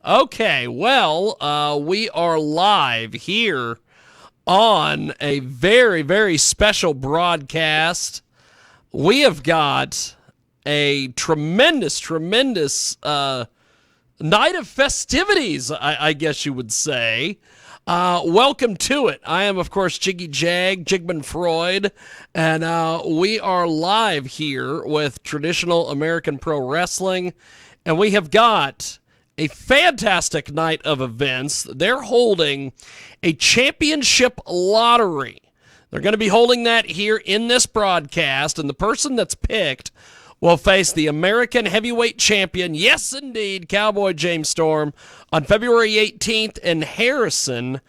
Okay, well, we are live here on a very, very special broadcast. We have got a tremendous night of festivities, I guess you would say. Welcome to it. I am, of course, Jiggy Jigman Freud, and we are live here with Traditional American Pro Wrestling, and we have got a fantastic night of events. They're holding a championship lottery. They're going to be holding that here in this broadcast, and the person that's picked will face the American heavyweight champion, yes indeed, Cowboy James Storm, on February 18th in Harrison.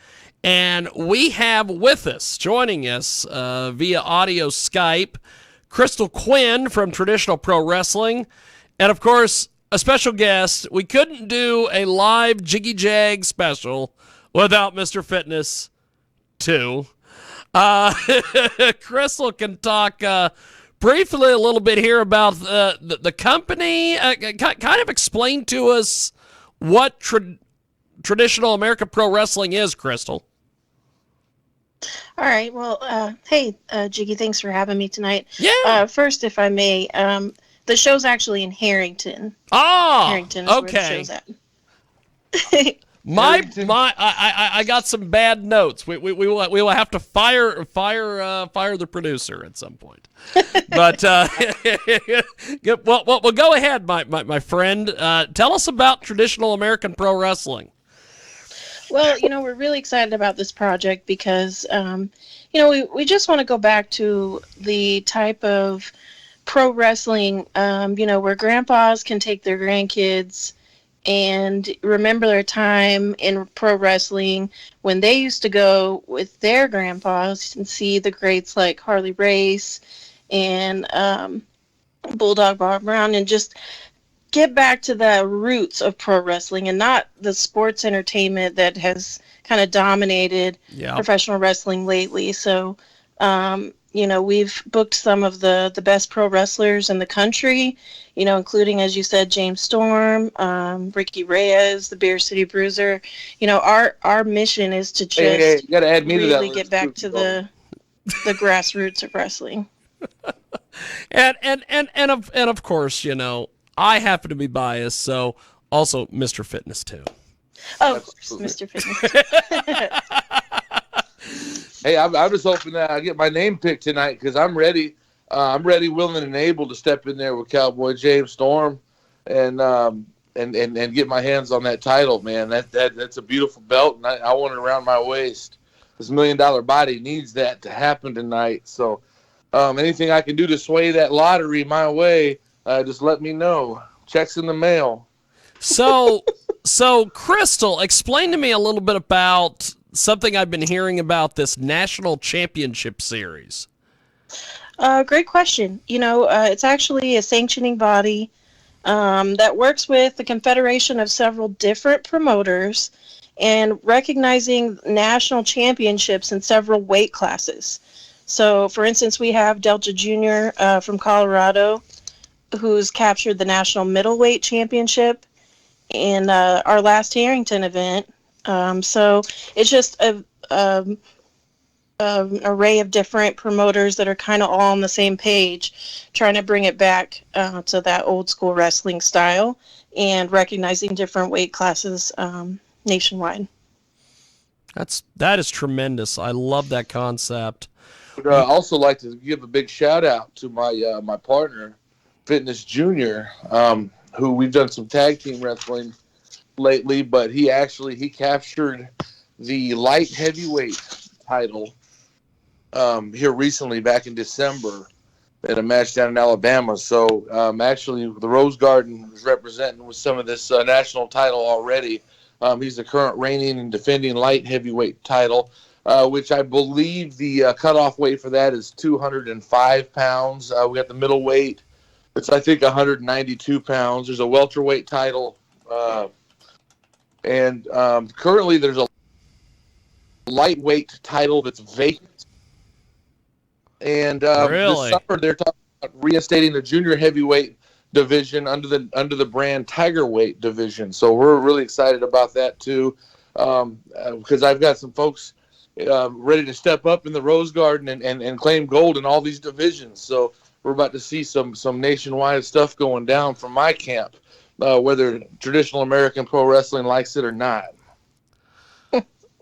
And we have with us, joining us via audio Skype, Crystal Quinn from Traditional Pro Wrestling, and of course, a special guest. We couldn't do a live Jiggy Jag special without Mr. Fitness 2. Crystal can talk briefly a little bit here about the company. Kind of explain to us what Traditional American Pro Wrestling is, Crystal. All right. Well, hey, Jiggy, thanks for having me tonight. Yeah. First, if I may, the show's actually in Harrington. Oh, Harrington is okay. where the show's at. I got some bad notes. We will have to fire the producer at some point. But well, go ahead, my friend. Tell us about Traditional American Pro Wrestling. Well, we're really excited about this project because, we just want to go back to the type of pro wrestling, where grandpas can take their grandkids and remember their time in pro wrestling when they used to go with their grandpas and see the greats like Harley Race and Bulldog Bob Brown, and just get back to the roots of pro wrestling and not the sports entertainment that has kind of dominated professional wrestling lately. So, we've booked some of the best pro wrestlers in the country, including, as you said, James Storm, Ricky Reyes, the Beer City Bruiser. Our mission is to just you gotta add me really to that get back to the grassroots of wrestling. and of course, I happen to be biased, so also Mr. Fitness too. Oh, of course, Mr. Fitness. Hey, I'm just hoping that I get my name picked tonight because I'm ready. I'm ready, willing, and able to step in there with Cowboy James Storm and get my hands on that title, man. That's a beautiful belt, and I want it around my waist. This $1 million body needs that to happen tonight. So anything I can do to sway that lottery my way, just let me know. Checks in the mail. So Crystal, explain to me a little bit about something I've been hearing about, this National Championship Series. Great question. It's actually a sanctioning body that works with the confederation of several different promoters and recognizing national championships in several weight classes. So, for instance, we have Delta Jr. From Colorado, who's captured the national middleweight championship in our last Harrington event. So it's just an array of different promoters that are kind of all on the same page, trying to bring it back to that old school wrestling style and recognizing different weight classes nationwide. That is tremendous. I love that concept. I'd also like to give a big shout out to my partner, Fitness Jr., who we've done some tag team wrestling lately, but he captured the light heavyweight title here recently, back in December, at a match down in Alabama. So actually, the Rose Garden is representing with some of this national title already. He's the current reigning and defending light heavyweight title, which I believe the cutoff weight for that is 205 pounds. We got the middleweight. It's, I think, 192 pounds. There's a welterweight title. And currently there's a lightweight title that's vacant. And Really? This summer they're talking about reinstating the junior heavyweight division under the brand Tiger Weight division. So we're really excited about that too, because I've got some folks ready to step up in the Rose Garden and claim gold in all these divisions. So we're about to see some nationwide stuff going down from my camp, whether traditional American pro wrestling likes it or not.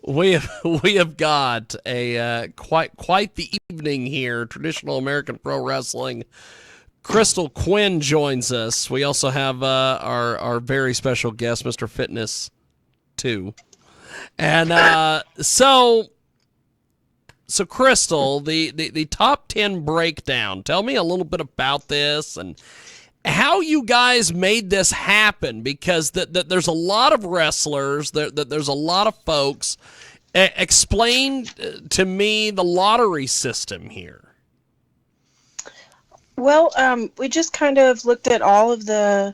We have got a quite the evening here. Traditional American Pro Wrestling. Crystal Quinn joins us. We also have our very special guest, Mr. Fitness, too. And so Crystal, the top 10 breakdown. Tell me a little bit about this and how you guys made this happen, because there's a lot of wrestlers, there's a lot of folks. Explain to me the lottery system here. Well, we just kind of looked at all of the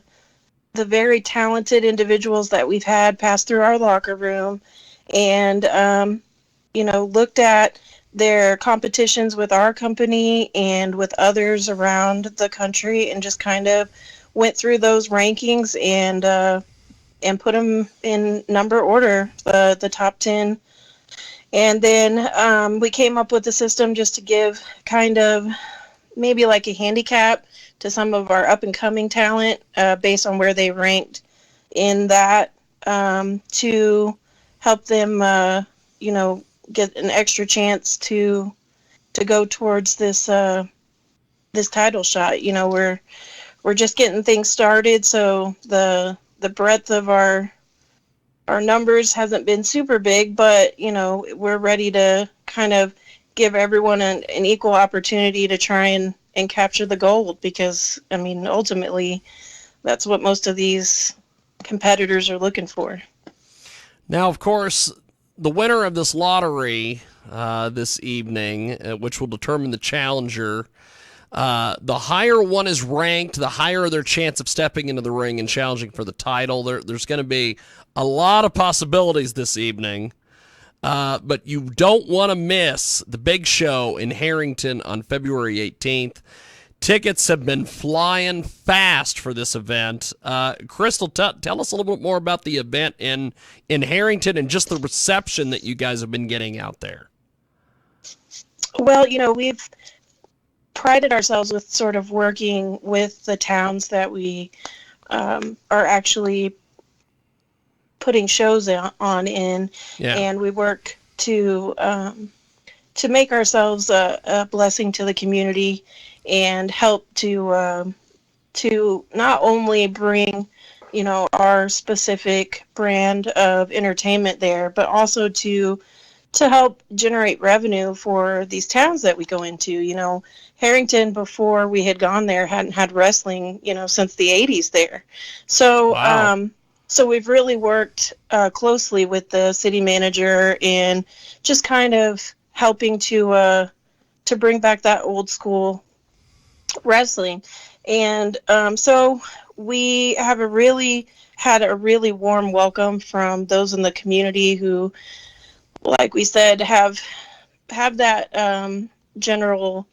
very talented individuals that we've had pass through our locker room, and looked at their competitions with our company and with others around the country, and just kind of went through those rankings and put them in number order, the top 10. And then we came up with a system just to give kind of maybe like a handicap to some of our up and coming talent based on where they ranked in that, to help them get an extra chance to go towards this title shot. We're just getting things started, so the breadth of our numbers hasn't been super big, but we're ready to kind of give everyone an equal opportunity to try and capture the gold, because ultimately that's what most of these competitors are looking for. Now, of course, the winner of this lottery this evening, which will determine the challenger, the higher one is ranked, the higher their chance of stepping into the ring and challenging for the title. There's going to be a lot of possibilities this evening, but you don't want to miss the big show in Harrington on February 18th. Tickets have been flying fast for this event. Crystal, tell us a little bit more about the event in Harrington and just the reception that you guys have been getting out there. Well, we've prided ourselves with sort of working with the towns that we are actually putting shows on in, and we work to make ourselves a blessing to the community and help to not only bring our specific brand of entertainment there, but also to help generate revenue for these towns that we go into. Harrington, before we had gone there, hadn't had wrestling since the 80s there. So Wow. So we've really worked closely with the city manager and just kind of helping to bring back that old school wrestling. And so we have had a really warm welcome from those in the community who, like we said, have that general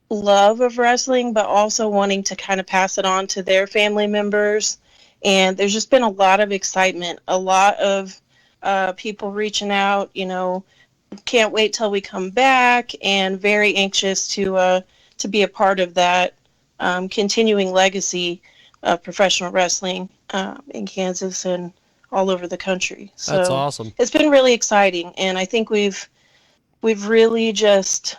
love of wrestling, but also wanting to kind of pass it on to their family members. And there's just been a lot of excitement, a lot of people reaching out, can't wait till we come back, and very anxious to be a part of that continuing legacy of professional wrestling in Kansas and all over the country. So That's awesome. It's been really exciting, and I think we've really just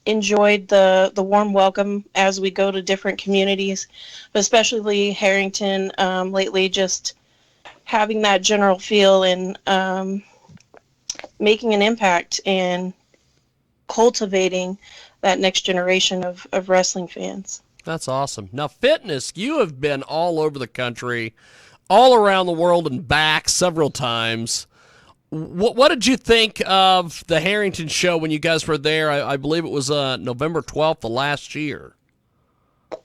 enjoyed the warm welcome as we go to different communities, but especially Harrington lately, just having that general feel and making an impact and cultivating that next generation of wrestling fans. That's awesome. Now, Fitness, you have been all over the country, all around the world and back several times. What did you think of the Harrington show when you guys were there? I believe it was November 12th of last year.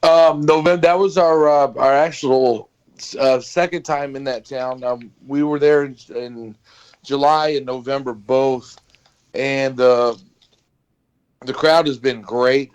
November. That was our actual second time in that town. We were there in July and November both, and the crowd has been great.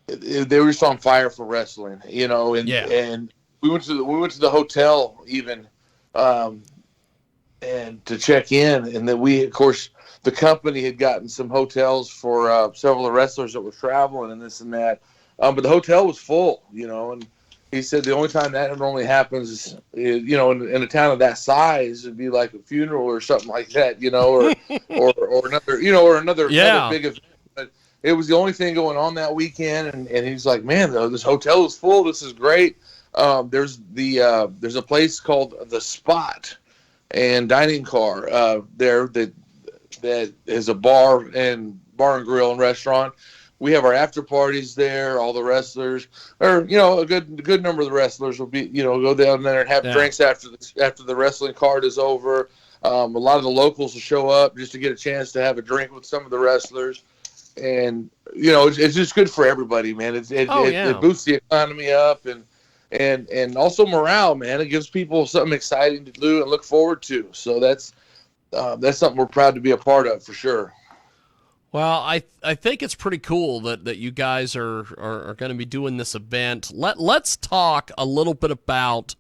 they were just on fire for wrestling, you know, and we went to the hotel even, and to check in, and then of course, the company had gotten some hotels for several of the wrestlers that were traveling and this and that, but the hotel was full, you know, and he said the only time that normally happens is, you know, in a town of that size, it'd be like a funeral or something like that, you know, or another, you know, or another big event. But it was the only thing going on that weekend, and he's like, man, this hotel is full. This is great. There's a place called The Spot and dining car there that is a bar and grill and restaurant. We have our after parties there. All the wrestlers, or you know, a good number of the wrestlers will be, you know, go down there and have drinks after the wrestling card is over. A lot of the locals will show up just to get a chance to have a drink with some of the wrestlers, and you know, it's just good for everybody, man. It boosts the economy up and also morale, man. It gives people something exciting to do and look forward to. So that's something we're proud to be a part of for sure. Well, I think it's pretty cool that you guys are going to be doing this event. Let's talk a little bit about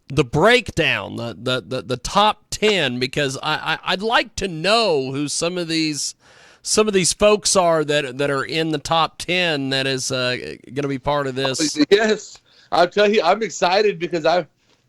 the breakdown, the top 10, because I'd like to know who some of these folks are that are in the top 10 that is going to be part of this. Yes, I'll tell you, I'm excited because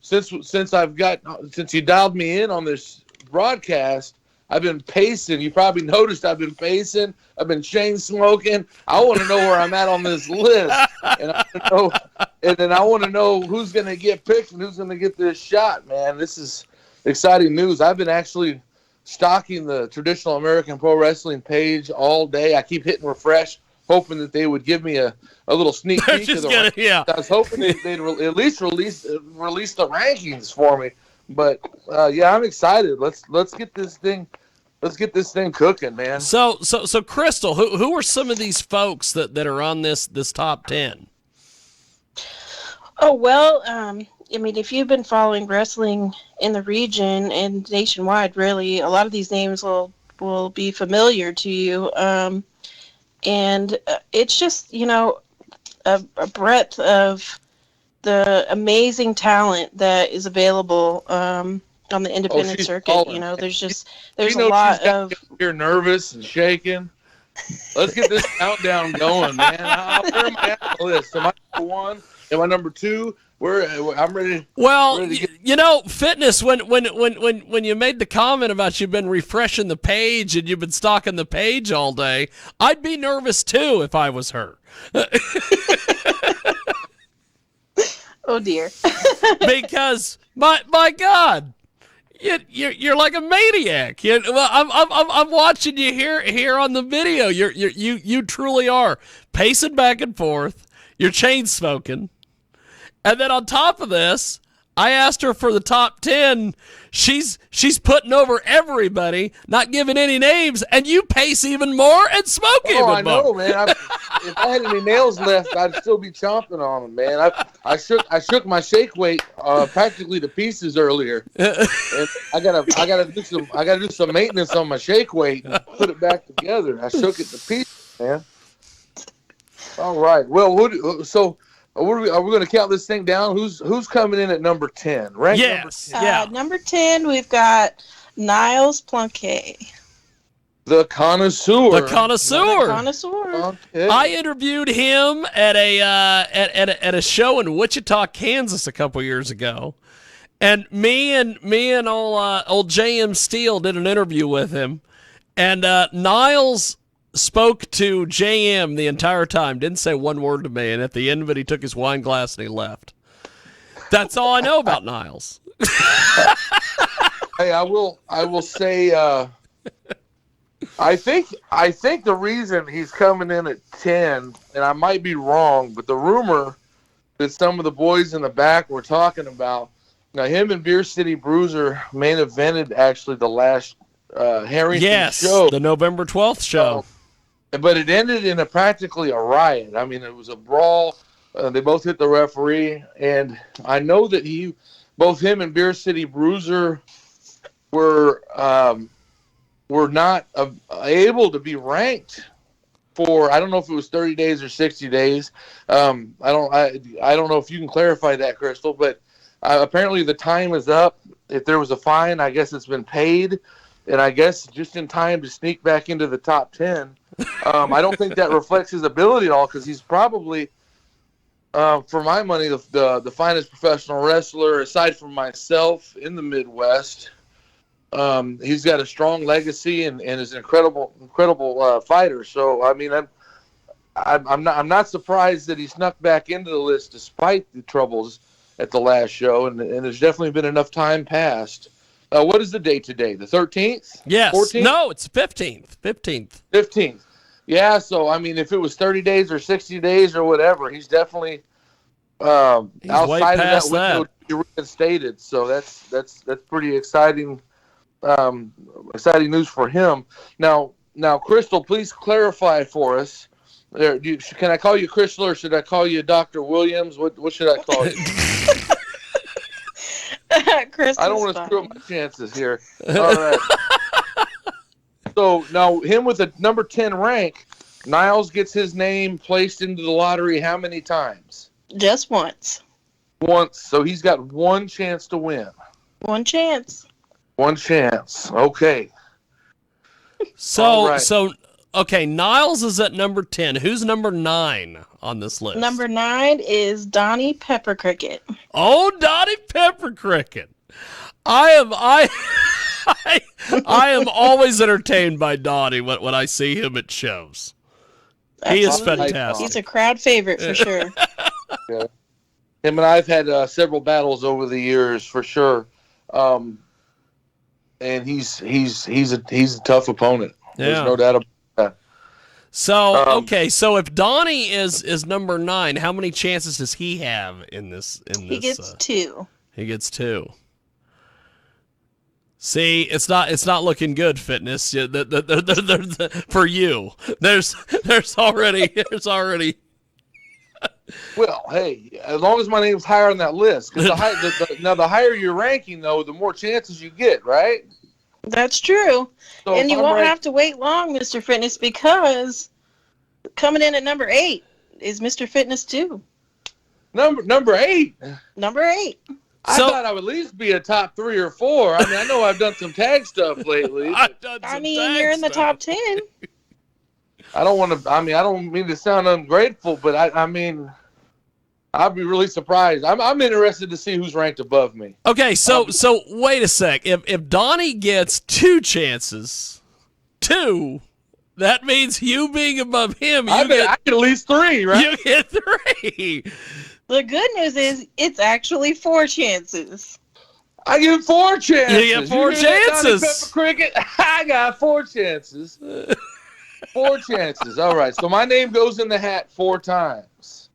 since you dialed me in on this broadcast, I've been pacing. You probably noticed I've been pacing. I've been chain smoking. I want to know where I'm at on this list, and then I want to know who's going to get picked and who's going to get this shot. Man, this is exciting news. I've been actually stalking the Traditional American Pro Wrestling page all day. I keep hitting refresh, hoping that they would give me a little sneak peek of the I was hoping they'd at least release the rankings for me. But I'm excited. Let's get this thing. Let's get this thing cooking, man. So Crystal, who are some of these folks that are on this top 10? Oh, well, I mean, if you've been following wrestling in the region and nationwide, really, a lot of these names will be familiar to you. And it's just, you know, a breadth of the amazing talent that is available on the independent circuit. Falling. You know, there's a lot of. You're nervous and shaking. Let's get this countdown going, man. Where am I at the list? Am I number one? Am I number two? I'm ready. Well, you know, Fitness. When you made the comment about you've been refreshing the page and you've been stalking the page all day, I'd be nervous too if I was her. Oh dear. Because my God. You're like a maniac. I'm watching you here on the video. You truly are pacing back and forth. You're chain smoking, and then on top of this, I asked her for the top 10. She's putting over everybody, not giving any names, and you pace even more and smoke even more. I know, man. If I had any nails left, I'd still be chomping on them, man. I shook my shake weight practically to pieces earlier, and I gotta do some maintenance on my shake weight and put it back together. I shook it to pieces, man. All right. Well, are we going to count this thing down? Who's coming in at number 10? Yes. Number 10. Number 10, we've got Niles Plunkett. The connoisseur. The connoisseur. Okay. I interviewed him at a show in Wichita, Kansas a couple years ago. And me and old JM Steele did an interview with him. And Niles spoke to JM the entire time, didn't say one word to me, and at the end of it, he took his wine glass and he left. That's all I know about Niles. Hey, I will say, I think the reason he's coming in at 10, and I might be wrong, but the rumor that some of the boys in the back were talking about, now him and Beer City Bruiser main evented actually the last Harrington show. The November 12th show. But it ended in practically a riot. I mean, it was a brawl. They both hit the referee, and I know that both him and Beer City Bruiser were not able to be ranked for, I don't know if it was 30 days or 60 days. I don't know if you can clarify that, Crystal, but apparently the time is up. If there was a fine, I guess it's been paid, and I guess just in time to sneak back into the top 10. I don't think that reflects his ability at all, because he's probably, for my money, the finest professional wrestler aside from myself in the Midwest. He's got a strong legacy and is an incredible fighter. So I mean, I'm not surprised that he snuck back into the list despite the troubles at the last show, and there's definitely been enough time passed. What is the date today? The 13th? Yes. 14th? No, it's 15th. 15th. Yeah. So I mean, if it was 30 days or 60 days or whatever, he's definitely outside of that window to be reinstated. So that's pretty exciting. Exciting news for him. Now, Crystal, please clarify for us. Can I call you Crystal, or should I call you Dr. Williams? What should I call you? I don't want to screw up my chances here. All right. So now, him with a number 10 rank, Niles gets his name placed into the lottery how many times? Just once. Once. So he's got one chance to win. One chance. One chance. Okay. So, okay, Niles is at number 10. Who's number 9 on this list? Number 9 is Donnie Peppercricket. Oh, Donnie Peppercricket. I am always entertained by Donnie when I see him at shows. He is fantastic. He's a crowd favorite for sure. Yeah. Him and I've had several battles over the years for sure. And he's a tough opponent. There's no doubt about that. So okay, so if Donnie is number 9, how many chances does he have in this? He gets 2. He gets 2. See, it's not looking good, Fitness. For you, there's already. Well, hey, as long as my name's higher on that list, because now the higher your ranking, though, the more chances you get, right? That's true. So and you won't have to wait long, Mr. Fitness, because coming in at number 8 is Mr. Fitness 2. Number 8? Number 8. I thought I would at least be a top 3 or 4. I mean, I know I've done some tag stuff lately. You're in the top 10. I don't mean to sound ungrateful, but I mean, I'd be really surprised. I'm interested to see who's ranked above me. Okay, so wait a sec. If Donnie gets 2 chances, 2, that means you being above him. I get at least 3, right? You get 3. The good news is it's actually 4 chances. I get 4 chances. You get 4 chances. Cricket. I got 4 chances. 4 chances. All right. So my name goes in the hat 4 times.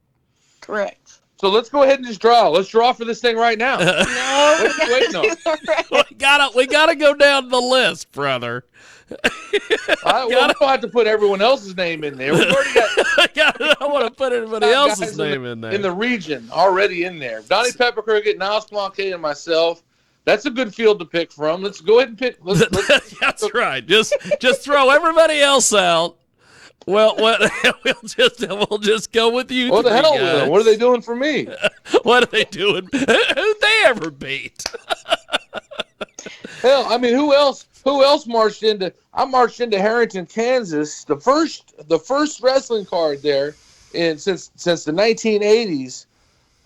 Correct. So let's go ahead and just draw. Let's draw for this thing right now. No, we gotta go down the list, brother. We don't have to put everyone else's name in there. We've already got. I want to put everybody else's name in there. In the region, already in there. Donnie Peppercricket, Niles Blanquet, and myself. That's a good field to pick from. Let's go ahead and pick. That's right. Just throw everybody else out. Well, we'll just go with you. What the hell? Guys. What are they doing for me? What are they doing? Who'd they ever beat? Hell, I mean, who else marched into? I marched into Harrington, Kansas. The first wrestling card there, since the 1980s.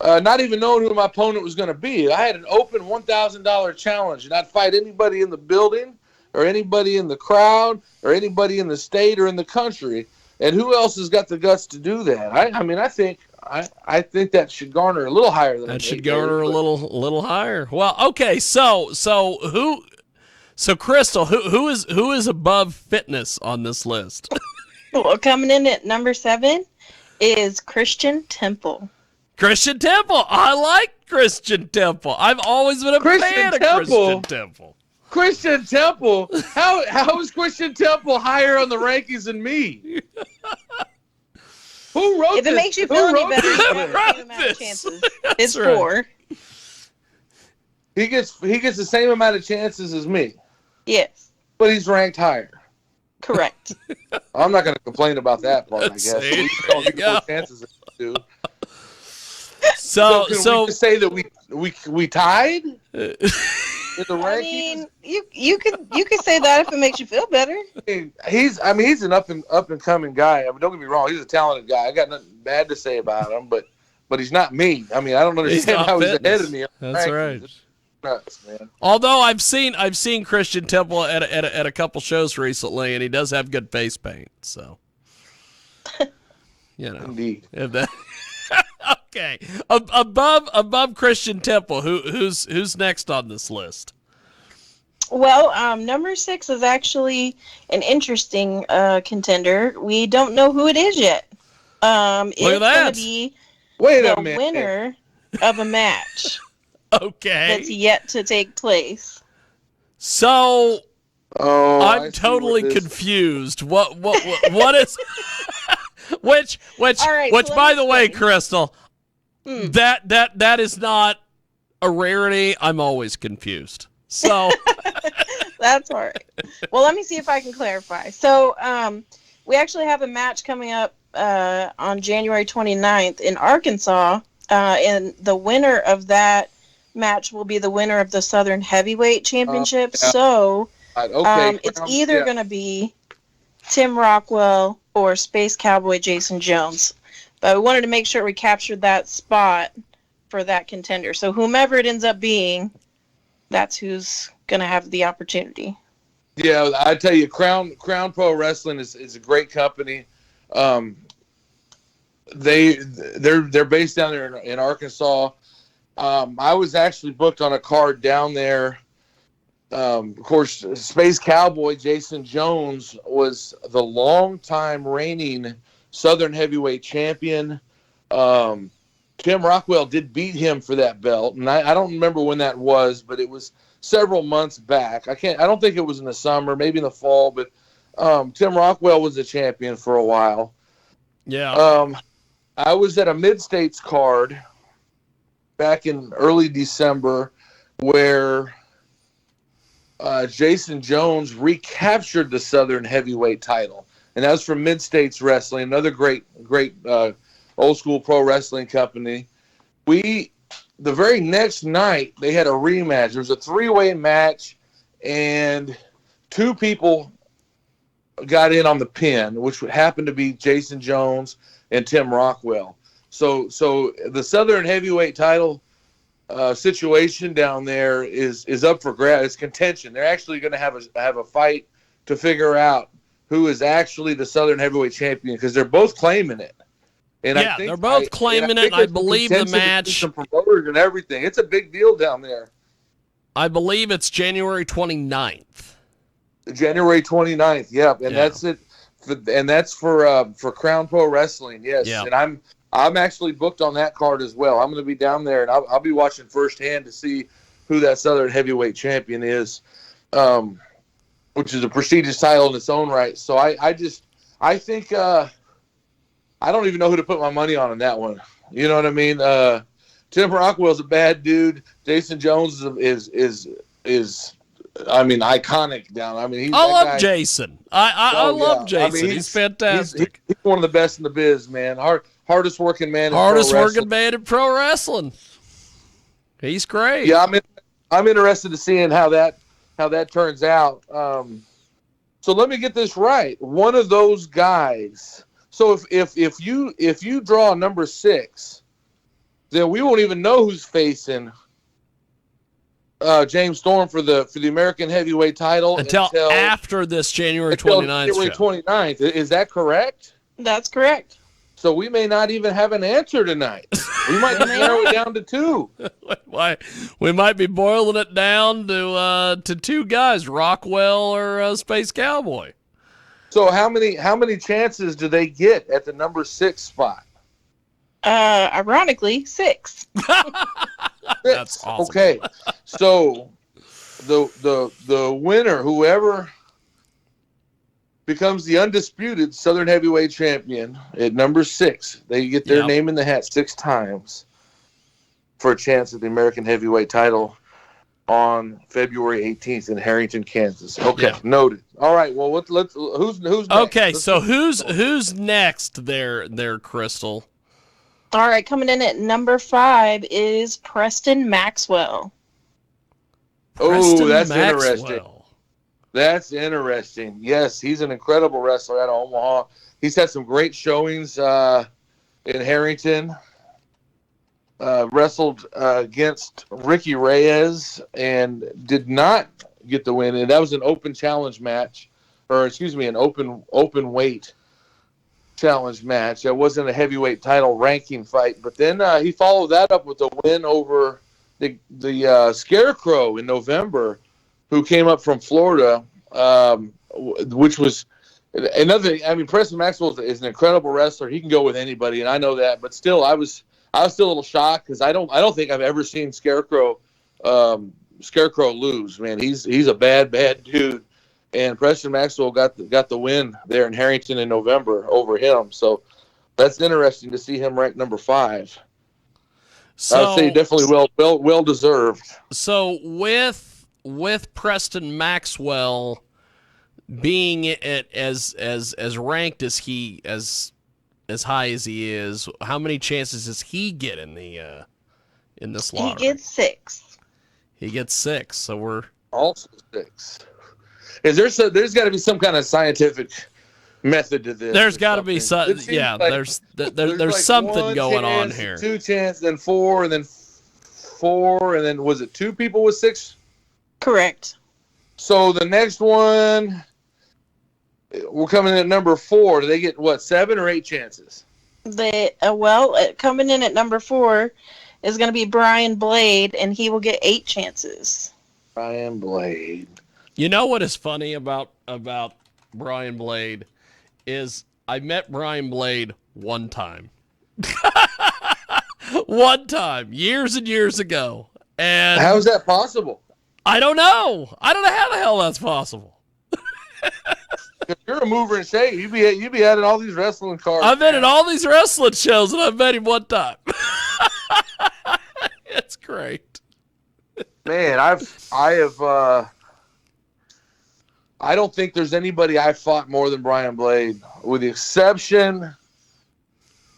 Not even knowing who my opponent was going to be. I had an open $1,000 challenge, and I'd fight anybody in the building, or anybody in the crowd, or anybody in the state or in the country. And who else has got the guts to do that? I think that should garner a little higher than that. Should garner a little higher. Well, okay, so Crystal, who is above Fitness on this list? Well, coming in at number 7 is Christian Temple. Christian Temple. I like Christian Temple. I've always been a fan of Christian Temple. Christian Temple? How is Christian Temple higher on the rankings than me? Who wrote this? If it makes you feel any better, you have the same amount of chances. It's right. 4. He gets the same amount of chances as me. Yes. But he's ranked higher. Correct. I'm not going to complain about that part, I guess. At See? least don't get more chances than we do. So Can we just say that we tied in the rankings? I mean, you could say that if it makes you feel better. He's an up and coming guy. I mean, don't get me wrong, he's a talented guy. I got nothing bad to say about him, but he's not me. I mean, I don't understand how he's ahead of me. That's right. It's nuts, man. Although I've seen Christian Temple at a couple shows recently, and he does have good face paint. So, Indeed. If that, okay. Above Christian Temple, who's next on this list? Well, number 6 is actually an interesting contender. We don't know who it is yet. It's going to be the winner of a match. Okay. That's yet to take place. So, I'm totally confused. What is which right, which so by the way, Crystal, that is not a rarity. I'm always confused. So that's all right. Well, let me see if I can clarify. So, we actually have a match coming up on January 29th in Arkansas, and the winner of that match will be the winner of the Southern Heavyweight Championship. Yeah. So, okay, it's either going to be Tim Rockwell or Space Cowboy Jason Jones. But we wanted to make sure we captured that spot for that contender. So whomever it ends up being, that's who's going to have the opportunity. Yeah, I tell you, Crown Pro Wrestling is a great company. They're based down there in Arkansas. I was actually booked on a card down there. Of course, Space Cowboy Jason Jones was the longtime reigning Southern Heavyweight Champion. Tim Rockwell did beat him for that belt, and I don't remember when that was, but it was several months back. I don't think it was in the summer, maybe in the fall, but Tim Rockwell was the champion for a while. Yeah. I was at a Mid-States card back in early December where Jason Jones recaptured the Southern Heavyweight title, and that was from Mid-States Wrestling, another great old school pro wrestling company. The very next night they had a rematch. There was a 3-way match, and 2 people got in on the pin, which happened to be Jason Jones and Tim Rockwell. So the Southern Heavyweight title situation down there is up for grabs. It's contention. They're actually going to have a fight to figure out who is actually the Southern Heavyweight champion, because they're both claiming it. And yeah, they're both claiming it. I believe the match. Some promoters and everything. It's a big deal down there. I believe it's January 29th. January 29th. Yep, and that's it. And that's for Crown Pro Wrestling. Yes, yeah. And I'm actually booked on that card as well. I'm going to be down there, and I'll be watching firsthand to see who that Southern Heavyweight Champion is, which is a prestigious title in its own right. So I think. I don't even know who to put my money on that one. You know what I mean? Tim Rockwell's a bad dude. Jason Jones is iconic down. I mean, I love Jason. I love Jason. I mean, he's fantastic. He's one of the best in the biz, man. Hardest working man. Hardest working man in pro wrestling. He's great. Yeah, I'm interested to seeing how that turns out. So let me get this right. One of those guys. So if you draw number 6, then we won't even know who's facing James Storm for the American Heavyweight title until after this January 29th. January 29th. Is that correct? That's correct. So we may not even have an answer tonight. We might narrow it down to 2. Why? We might be boiling it down to 2 guys, Rockwell or Space Cowboy. So how many chances do they get at the number 6 spot? Ironically, 6. That's awesome. Okay. So the winner, whoever becomes the undisputed Southern Heavyweight Champion at number 6, they get their name in the hat 6 times for a chance at the American Heavyweight title. on February 18th in Harrington, Kansas. Okay, Yeah. noted. All right. Well, who's next? Okay, so who's next there, Crystal? All right, coming in at number 5 is Preston Maxwell. Oh, that's Maxwell. interesting. That's interesting. Yes, he's an incredible wrestler out of Omaha. He's had some great showings in Harrington. Wrestled against Ricky Reyes and did not get the win. And that was an open challenge match, or excuse me, an open weight challenge match. That wasn't a heavyweight title ranking fight. But then he followed that up with a win over the Scarecrow in November, who came up from Florida, which was another. I mean, Preston Maxwell is an incredible wrestler. He can go with anybody, and I know that. But still, I was still a little shocked because I don't think I've ever seen Scarecrow lose. Man, he's a bad dude, and Preston Maxwell got the win there in Harrington in November over him. So that's interesting to see him ranked number 5. So, I would say definitely well deserved. So with Preston Maxwell being as ranked as he as high as he is, how many chances does he get in this lottery? He gets 6. He gets 6. So we're also 6. There's got to be some kind of scientific method to this. There's got to be some. Yeah, like, there's like something going on here. 2 chances, then 4, and then 4, and then was it 2 people with 6? Correct. So the next one, we're coming in at number 4. Do they get 7 or 8 chances? Coming in at number 4 is going to be Brian Blade, and he will get 8 chances. Brian Blade. You know what is funny about Brian Blade is I met Brian Blade one time. One time, years and years ago. And how is that possible? I don't know. I don't know how the hell that's possible. If you're a mover and shaker, you'd be at all these wrestling cards. I've been at all these wrestling shows and I've met him one time. It's great. Man, I don't think there's anybody I fought more than Brian Blade, with the exception.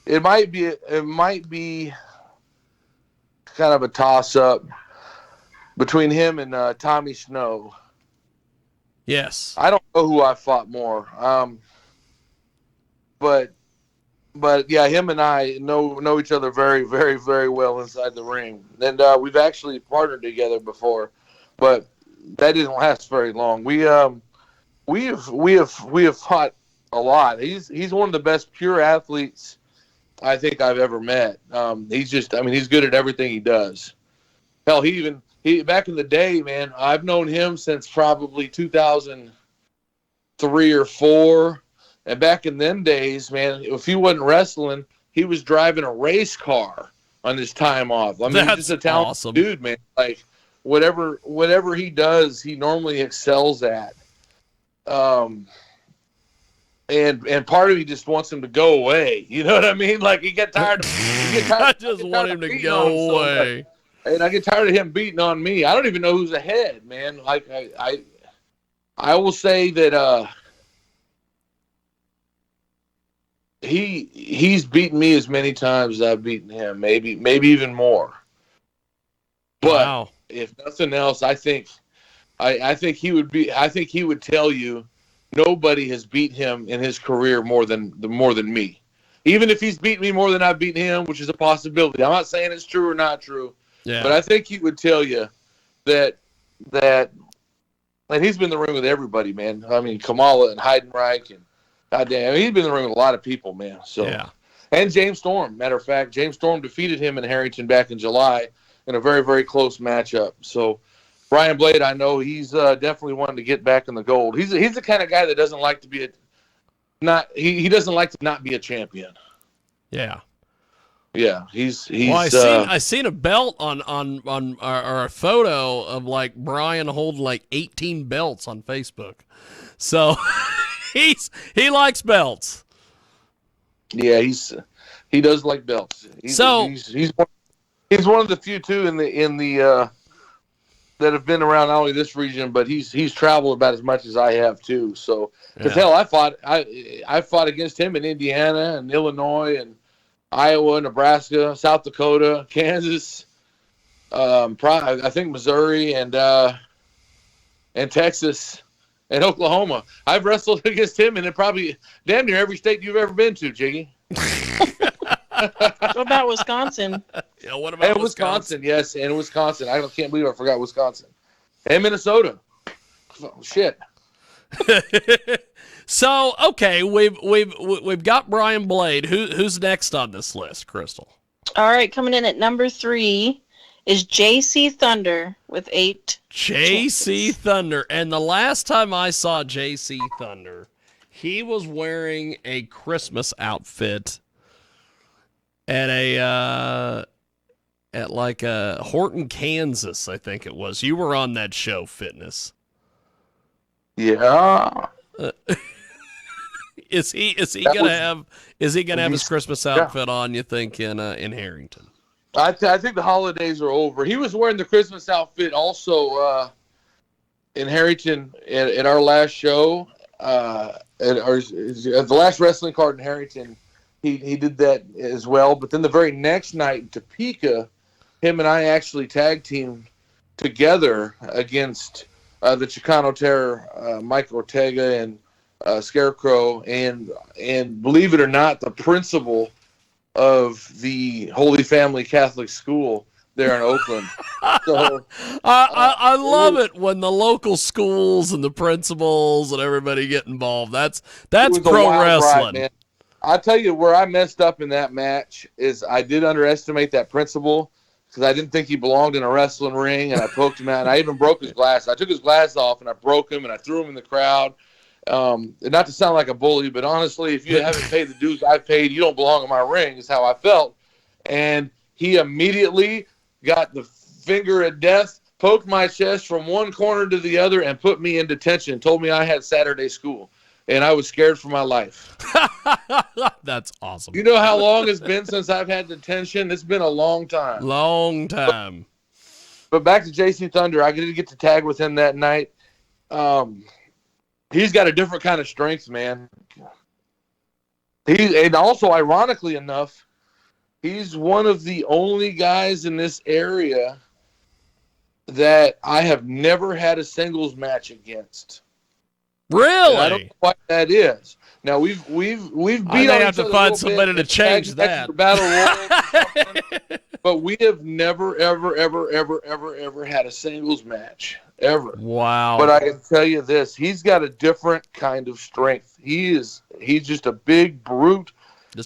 It might be kind of a toss-up between him and Tommy Snow. Yes. I don't know who I fought more. But yeah, him and I know each other very, very, very well inside the ring. And we've actually partnered together before, but that didn't last very long. We have fought a lot. He's one of the best pure athletes I think I've ever met. He's good at everything he does. Hell, he back in the day, man, I've known him since probably 2003 or 4. And back in them days, man, if he wasn't wrestling, he was driving a race car on his time off. I mean, he's just a talented dude, man. Like whatever he does, he normally excels at. And part of me just wants him to go away. You know what I mean? Like, he get tired. I just want him to go away. And I get tired of him beating on me. I don't even know who's ahead, man. Like I will say that he's beaten me as many times as I've beaten him, maybe even more. But wow. If nothing else, I think he would tell you nobody has beat him in his career more than me. Even if he's beaten me more than I've beaten him, which is a possibility. I'm not saying it's true or not true. Yeah. But I think he would tell you that and he's been in the ring with everybody, man. I mean, Kamala and Heidenreich and goddamn, he's been in the ring with a lot of people, man. So yeah. And James Storm. Matter of fact, James Storm defeated him in Harrington back in July in a very, very close matchup. So Brian Blade, I know he's definitely wanting to get back in the gold. He's the kind of guy that doesn't like to be he doesn't like to not be a champion. Yeah. Yeah, he's. Well, I seen a belt on or a photo of like Brian holding like 18 belts on Facebook. So he likes belts. Yeah, he does like belts. He's one of the few too in the that have been around not only this region, but he's traveled about as much as I have too. So, because hell, I fought against him in Indiana and Illinois and Iowa, Nebraska, South Dakota, Kansas, I think Missouri and Texas and Oklahoma. I've wrestled against him in probably damn near every state you've ever been to, Jiggy. What about Wisconsin? Yeah, what about Wisconsin? Yes, and Wisconsin. I can't believe I forgot Wisconsin. And Minnesota. Oh, shit. So, okay, we've got Brian Blade. Who's next on this list, Crystal? All right, coming in at number 3 is JC Thunder with 8. JC Thunder. And the last time I saw JC Thunder, he was wearing a Christmas outfit at like Horton, Kansas, I think it was. You were on that show, Fitness. Yeah. Is he gonna have his Christmas outfit on, you think, in Harrington? I think the holidays are over. He was wearing the Christmas outfit also in Harrington at our last show. At the last wrestling card in Harrington, he did that as well. But then the very next night in Topeka, him and I actually tag teamed together against the Chicano Terror, Mike Ortega and Scarecrow, and believe it or not, the principal of the Holy Family Catholic School there in Oakland. So I love it when the local schools and the principals and everybody get involved. That's pro wrestling. Man. I'll tell you where I messed up in that match is I did underestimate that principal because I didn't think he belonged in a wrestling ring, and I poked him out, and I even broke his glass. I took his glass off, and I broke him, and I threw him in the crowd. Not to sound like a bully, but honestly, if you haven't paid the dues I've paid, you don't belong in my ring, is how I felt. And he immediately got the finger of death, poked my chest from one corner to the other, and put me in detention, told me I had Saturday school. And I was scared for my life. That's awesome. You know how long it's been since I've had detention? It's been a long time. Long time. But back to JC Thunder, I did get to tag with him that night. He's got a different kind of strength, man. And also, ironically enough, he's one of the only guys in this area that I have never had a singles match against. Really? And I don't know what that is. Now we've beat on have each to other find a somebody to change that. Battle Royal, but we have never, ever had a singles match ever. Wow! But I can tell you this: he's got a different kind of strength. He's just a big brute.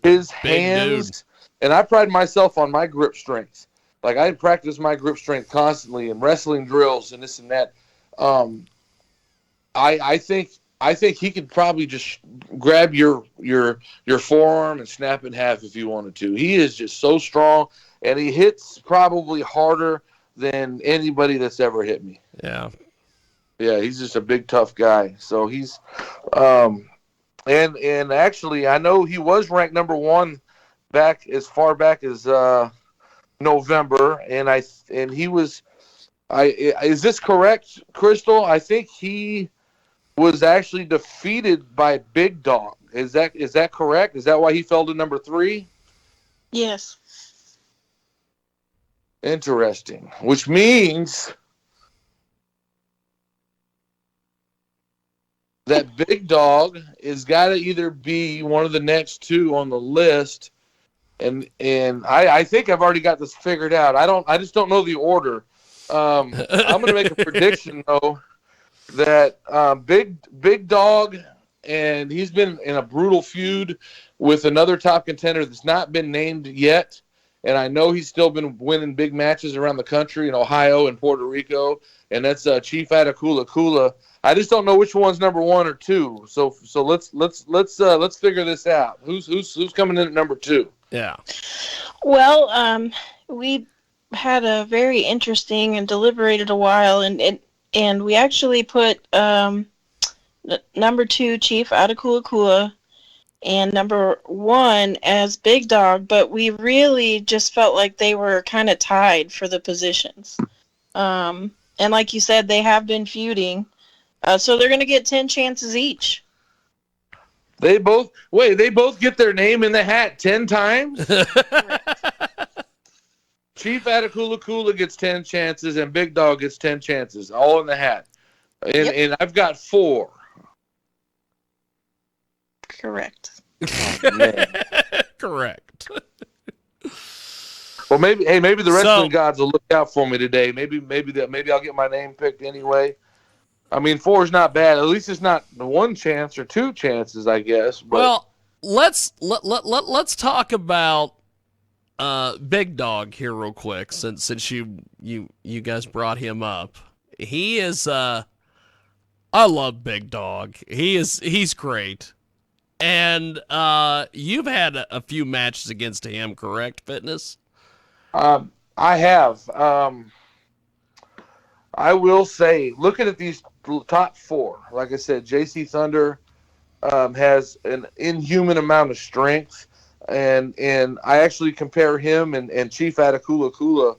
His hands, dude. And I pride myself on my grip strength. Like I practice my grip strength constantly in wrestling drills and this and that. I think he could probably just grab your forearm and snap it in half if he wanted to. He is just so strong, and he hits probably harder than anybody that's ever hit me. Yeah. Yeah, he's just a big, tough guy. So he's and actually I know he was ranked number 1 back as far back as November, and he was is this correct, Crystal? I think he was actually defeated by Big Dog. Is that correct? Is that why he fell to number 3? Yes. Interesting. Which means that Big Dog is got to either be one of the next 2 on the list, and I think I've already got this figured out. I just don't know the order. I'm going to make a prediction though. That Big Dog, and he's been in a brutal feud with another top contender that's not been named yet, and I know he's still been winning big matches around the country in Ohio and Puerto Rico, and that's Chief Atakula Kula. I just don't know which one's number 1 or 2. So let's figure this out. Who's coming in at number 2? Yeah. Well, we had a very interesting and deliberated a while, and we actually put number 2, Chief Atakula, and number 1 as Big Dog, but we really just felt like they were kind of tied for the positions. And like you said, they have been feuding. So they're going to get 10 chances each. They both get their name in the hat 10 times? Chief Atakula Kula gets 10 chances and Big Dog gets 10 chances, all in the hat. And I've got 4. Correct. Oh, Correct. Well, maybe the wrestling gods will look out for me today. Maybe I'll get my name picked anyway. I mean, 4 is not bad. At least it's not 1 chance or 2 chances, I guess. But. Well, let's talk about Big Dog here real quick, since you guys brought him up. He is I love Big Dog. He's great. And you've had a few matches against him, correct, Fitness? I have. I will say, looking at these top 4, like I said, JC Thunder has an inhuman amount of strength, and I actually compare him and Chief Atakula Kula.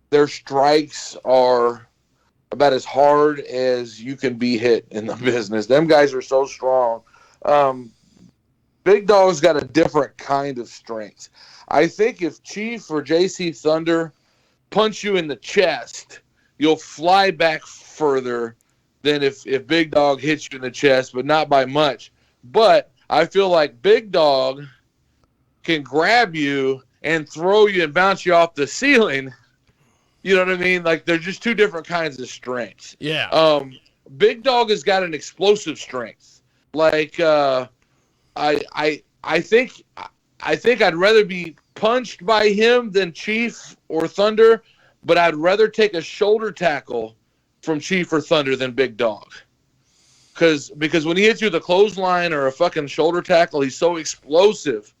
Their strikes are about as hard as you can be hit in the business. Them guys are so strong. Big Dog's got a different kind of strength. I think if Chief or JC Thunder punch you in the chest, you'll fly back further than if Big Dog hits you in the chest, but not by much. But I feel like Big Dog can grab you and throw you and bounce you off the ceiling. You know what I mean? Like, they're just 2 different kinds of strength. Yeah. Big Dog has got an explosive strength. Like, I think I'd rather be punched by him than Chief or Thunder, but I'd rather take a shoulder tackle from Chief or Thunder than Big Dog. Because when he hits you with a clothesline or a fucking shoulder tackle, he's so explosive.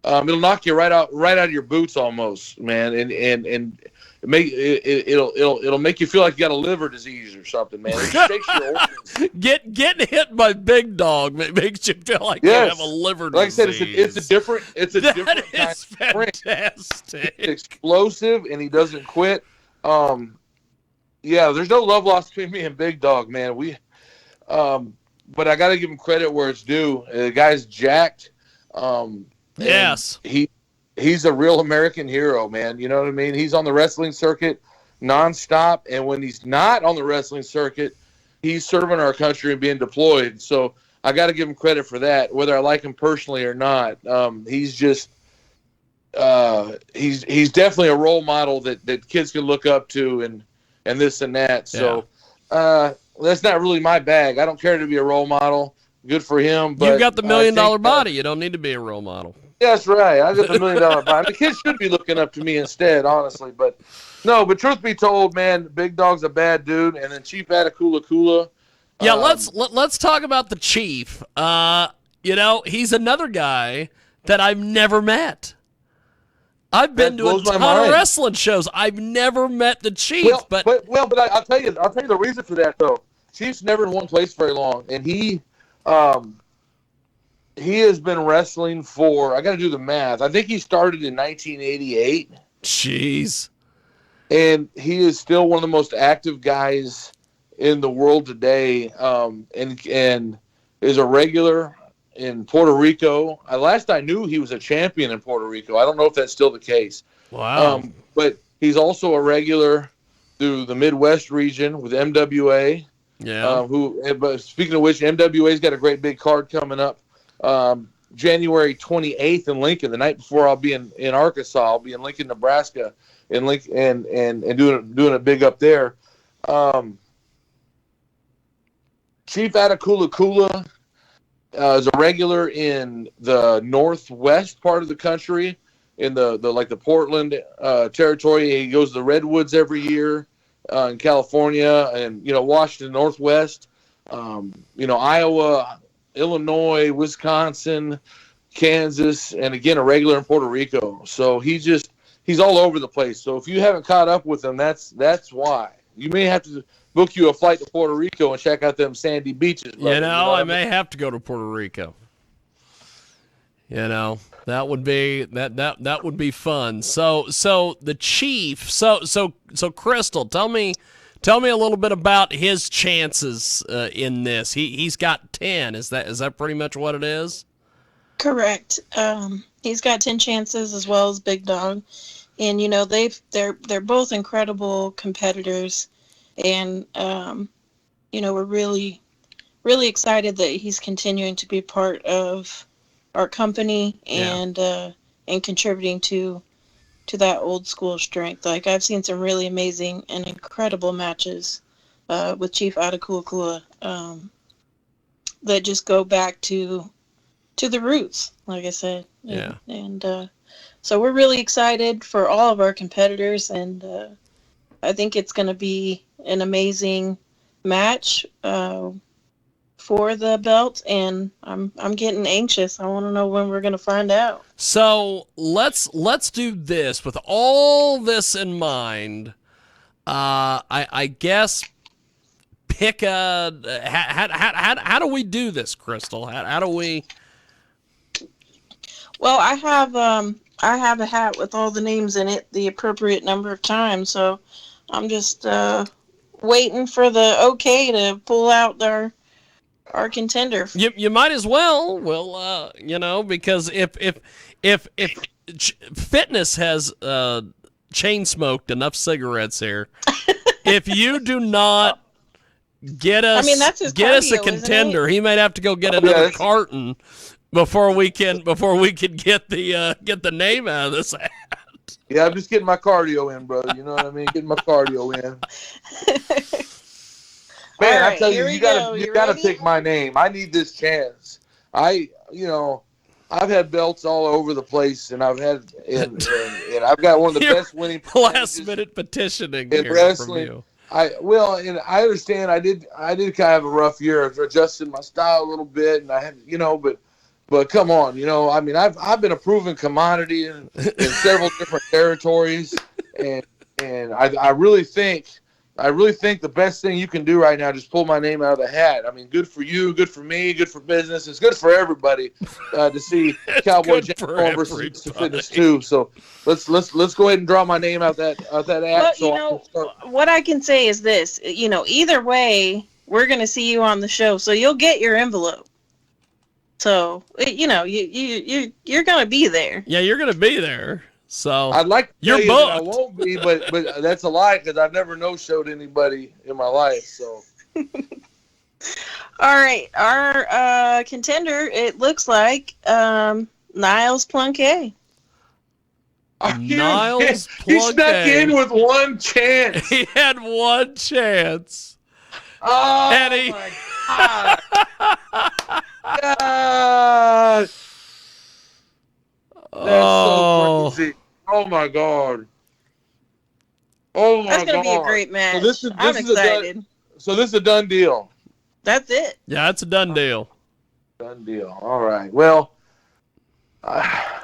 It'll knock you right out of your boots almost, man, and it'll make you feel like you got a liver disease or something, man. It shakes your organs. Getting hit by Big Dog makes you feel like you have a liver disease. Like I said, it's a different kind of strength. Fantastic. It's explosive, and he doesn't quit. Yeah, there's no love lost between me and Big Dog, man. But I got to give him credit where it's due. The guy's jacked. Yes. He's a real American hero, man. You know what I mean? He's on the wrestling circuit nonstop, and when he's not on the wrestling circuit, he's serving our country and being deployed. So I got to give him credit for that, whether I like him personally or not. He's just he's definitely a role model that kids can look up to and this and that. So that's not really my bag. I don't care to be a role model. Good for him. But you've got the $1 million body. You don't need to be a role model. That's right. I got the $1 million body. The kids should be looking up to me instead, honestly. But truth be told, man, Big Dog's a bad dude. And then Chief Atakula Kula. Yeah, let's talk about the Chief. He's another guy that I've never met. I've been to a ton of wrestling shows. I've never met the Chief. But I'll tell you the reason for that though. Chief's never in one place very long, and he has been wrestling for, I got to do the math, I think he started in 1988. Jeez. And he is still one of the most active guys in the world today, and is a regular in Puerto Rico. Last I knew, he was a champion in Puerto Rico. I don't know if that's still the case. Wow. But he's also a regular through the Midwest region with MWA. Yeah. But speaking of which, MWA's got a great big card coming up. January 28th in Lincoln. The night before, I'll be in Arkansas. I'll be in Lincoln, Nebraska, and doing it big up there. Chief Atakula Kula is a regular in the northwest part of the country, in the Portland territory. He goes to the Redwoods every year in California, and Washington Northwest, Iowa, Illinois, Wisconsin, Kansas, and again a regular in Puerto Rico. So he's all over the place. So if you haven't caught up with him, that's why. You may have to book you a flight to Puerto Rico and check out them sandy beaches. Brother. I may have to go to Puerto Rico. That would be that would be fun. So the chief. So Crystal, tell me a little bit about his chances in this. He's got 10. Is that pretty much what it is? Correct. He's got 10 chances as well as Big Dog, and they're both incredible competitors, and we're really excited that he's continuing to be part of our company and contributing to that old school strength. Like, I've seen some really amazing and incredible matches with Chief Atakuakua that just go back to the roots, like I said. Yeah. And so we're really excited for all of our competitors, and I think it's going to be an amazing match for the belt, and I'm getting anxious. I want to know when we're going to find out. So let's do this with all this in mind. I guess pick a how do we do this, Crystal? How do we? Well, I have a hat with all the names in it, the appropriate number of times. So I'm just waiting for the okay to pull out our contender. You might as well. Well, because if fitness has chain smoked enough cigarettes here, if you do not get us, that's his get us a cardio, contender, he might have to go get another carton before we can get the name out of this hat. Yeah, I'm just getting my cardio in, brother. You know what I mean? Getting my cardio in. Man, right, I tell you, you gotta pick my name. I need this chance. I've had belts all over the place, and I've got one of the best winning last minute petitioning in here wrestling. From you. And I understand. I did kind of have a rough year, adjusting my style a little bit, and I had, but come on, I've been a proven commodity in several different territories, and I really think the best thing you can do right now is just pull my name out of the hat. I mean, good for you, good for me, good for business. It's good for everybody to see Cowboy Jack versus Mr. Fitness too. So let's go ahead and draw my name out that hat. Well, what I can say is this: either way, we're going to see you on the show, so you'll get your envelope. So you're going to be there. Yeah, you're going to be there. So I'd like to you're tell you booked. that I won't be, but that's a lie because I've never no-showed anybody in my life. So, all right, our contender, it looks like Niles Plunkett. Niles Plunkett. He snuck in with one chance. He had one chance. Oh Eddie. My God! That's so crazy. Oh my God! Oh my God! That's gonna be a great match. I'm excited. So this is a done deal. That's it. Yeah, it's a done deal. Done deal. All right. Well, I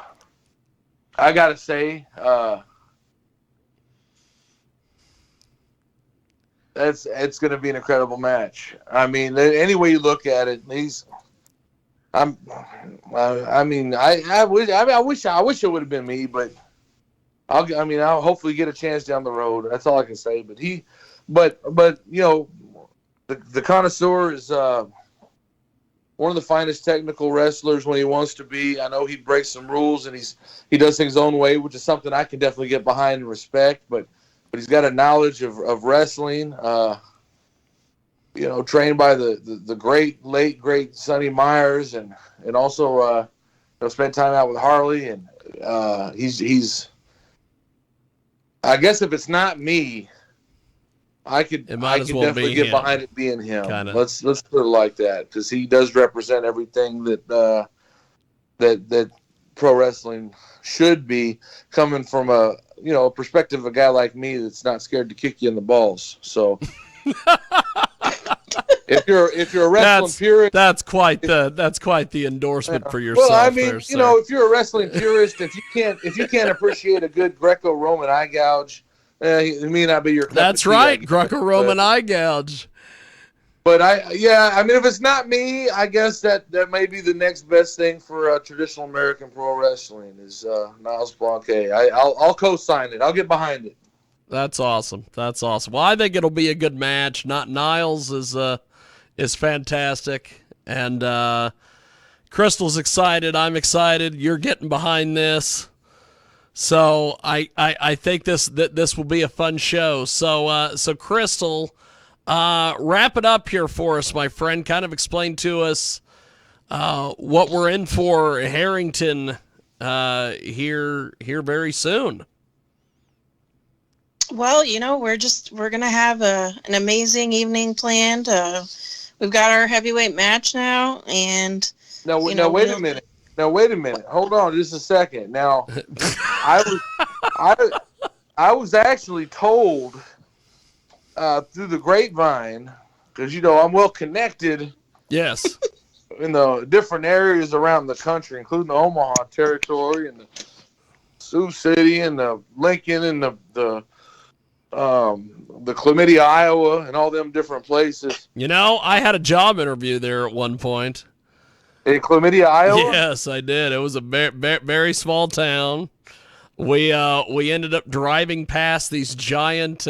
gotta say, it's gonna be an incredible match. I mean, any way you look at it, I wish it would have been me, but I'll hopefully get a chance down the road. That's all I can say. But the connoisseur is one of the finest technical wrestlers when he wants to be. I know he breaks some rules and he does things his own way, which is something I can definitely get behind and respect. But he's got a knowledge of wrestling. Trained by the late great Sonny Myers, and also spent time out with Harley, and he's. I guess if it's not me, I could definitely get behind it being him. Kinda. Let's put it like that, because he does represent everything that pro wrestling should be, coming from a perspective of a guy like me that's not scared to kick you in the balls. So. If you're a wrestling purist, that's quite the endorsement for yourself. Well, I mean, there, if you're a wrestling purist, if you can't appreciate a good Greco-Roman eye gouge, it may not be your cup That's of tea, right, Greco-Roman eye gouge. But I mean, if it's not me, I guess that may be the next best thing for traditional American pro wrestling is Niles Blanquet. I'll co-sign it. I'll get behind it. That's awesome. That's awesome. Well, I think it'll be a good match. Not Niles is fantastic, and Crystal's excited. I'm excited. You're getting behind this. So I think this will be a fun show. So Crystal, wrap it up here for us, my friend. Kind of explain to us what we're in for Harrington here very soon. Well, we're going to have an amazing evening planned. We've got our heavyweight match now, and now wait a minute. Now wait a minute. Hold on just a second. Now, I was actually told through the grapevine, because I'm well connected. Yes. In the different areas around the country, including the Omaha territory and the Sioux City and the Lincoln and the Chlamydia, Iowa, and all them different places. I had a job interview there at one point. In Chlamydia, Iowa? Yes, I did. It was a very small town. We ended up driving past these giant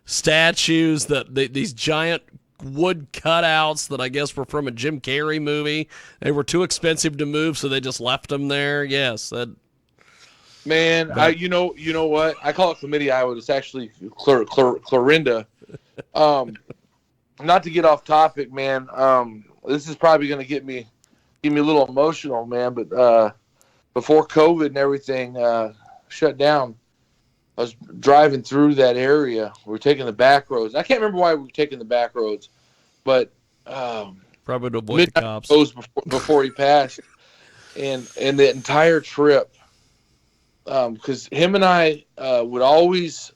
statues, these giant wood cutouts that I guess were from a Jim Carrey movie. They were too expensive to move, so they just left them there. Yes, man, you know what? I call it Chlamydia, Iowa. It's actually Clorinda. Not to get off topic, man. This is probably going to get me a little emotional, man. But before COVID and everything shut down, I was driving through that area. We were taking the back roads. I can't remember why we were taking the back roads, but probably to avoid the cops. Before he passed, and the entire trip. Because him and I would always,